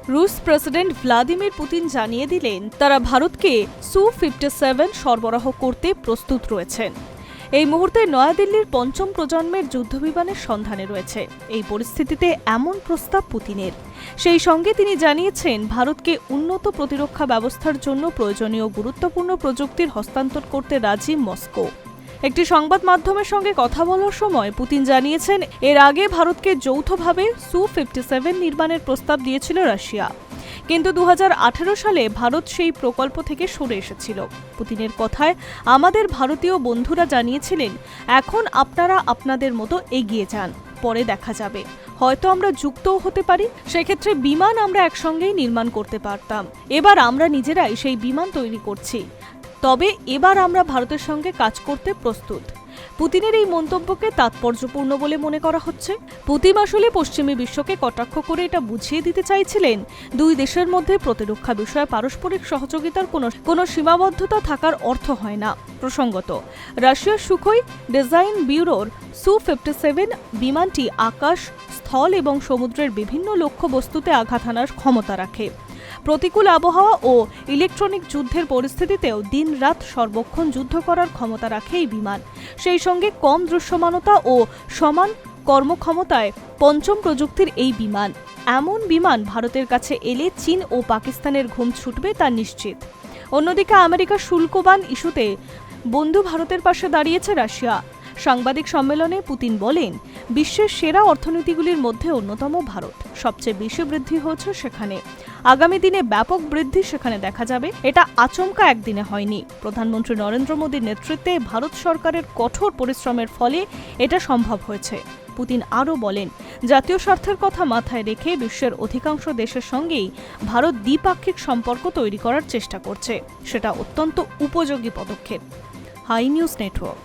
রুশ president Vladimir Putin জানিয়ে দিলেন তারা ভারতকে সু-57 সরবরাহ করতে প্রস্তুত রয়েছেন। এই মুহূর্তে নয়াদিল্লির পঞ্চম প্রজন্মের যুদ্ধবিমানের সন্ধানে রয়েছে। এই পরিস্থিতিতে এমন প্রস্তাব পুতিনের। সেই সঙ্গে তিনি জানিয়েছেন ভারতকে উন্নত প্রতিরক্ষা ব্যবস্থার জন্য প্রয়োজনীয় গুরুত্বপূর্ণ প্রযুক্তির হস্তান্তর করতে রাজি মস্কো। একটি সংবাদ মাধ্যমের সঙ্গে কথা বলার সময় পুতিন জানিয়েছেন এর আগে ভারতকে যৌথভাবে সু-57 নির্মাণের প্রস্তাব দিয়েছিল রাশিয়া, কিন্তু 2018 সালে ভারত সেই প্রকল্প থেকে সরে এসেছিল। পুতিনের কথায় আমাদের ভারতীয় বন্ধুরা জানিয়েছিলেন এখন আপনারা আপনাদের মতো এগিয়ে যান, পরে দেখা যাবে, হয়তো আমরা যুক্তও হতে পারি, সেক্ষেত্রে বিমান আমরা একসঙ্গেই নির্মাণ করতে পারতাম। এবার আমরা নিজেরাই সেই বিমান তৈরি করছি, তবে এবার আমরা ভারতের সঙ্গে কাজ করতে প্রস্তুত। পুতিনের এই মন্তব্যকে তাৎপর্যপূর্ণ বলে মনে করা হচ্ছে। পুতিন আসলে পশ্চিমী বিশ্বকে কটাক্ষ করে এটা বুঝিয়ে দিতে চাইছিলেন দুই দেশের মধ্যে প্রতিরক্ষা বিষয়ে পারস্পরিক সহযোগিতার কোনো সীমাবদ্ধতা থাকার অর্থ হয় না। প্রসঙ্গত, রাশিয়ার সুখোই ডিজাইন ব্যুরোর সু-57 বিমানটি আকাশ, স্থল এবং সমুদ্রের বিভিন্ন লক্ষ্যবস্তুতে আঘাত হানার ক্ষমতা রাখে। প্রতিকূল আবহাওয়া ও ইলেকট্রনিক যুদ্ধের পরিস্থিতিতেও দিন-রাত সর্বক্ষণ যুদ্ধ করার ক্ষমতা রাখে এই বিমান। সেই সঙ্গে কম দৃশ্যমানতা ও সমান কর্মক্ষমতায় পঞ্চম প্রযুক্তির এই বিমান। এমন বিমান ভারতের কাছে এলে চীন ও পাকিস্তানের ঘুম ছুটবে তা নিশ্চিত। অন্যদিকে আমেরিকার শুল্কবান ইস্যুতে বন্ধু ভারতের পাশে দাঁড়িয়েছে রাশিয়া। সাংবাদিক সম্মেলনে পুতিন বলেন, বিশ্বের সেরা অর্থনীতিগুলির মধ্যে অন্যতম ভারত। সবচেয়ে বেশি বৃদ্ধি হয়েছে সেখানে। আগামী দিনে ব্যাপক বৃদ্ধি সেখানে দেখা যাবে। এটা আচমকা একদিনে হয়নি। প্রধানমন্ত্রী নরেন্দ্র মোদীর নেতৃত্বে ভারত সরকারের কঠোর পরিশ্রমের ফলে এটা সম্ভব হয়েছে। পুতিন আরও বলেন, জাতীয় স্বার্থের কথা মাথায় রেখে বিশ্বের অধিকাংশ দেশের সঙ্গেই ভারত দ্বিপাক্ষিক সম্পর্ক তৈরি করার চেষ্টা করছে। সেটা অত্যন্ত উপযোগী পদক্ষেপ। Hi News network.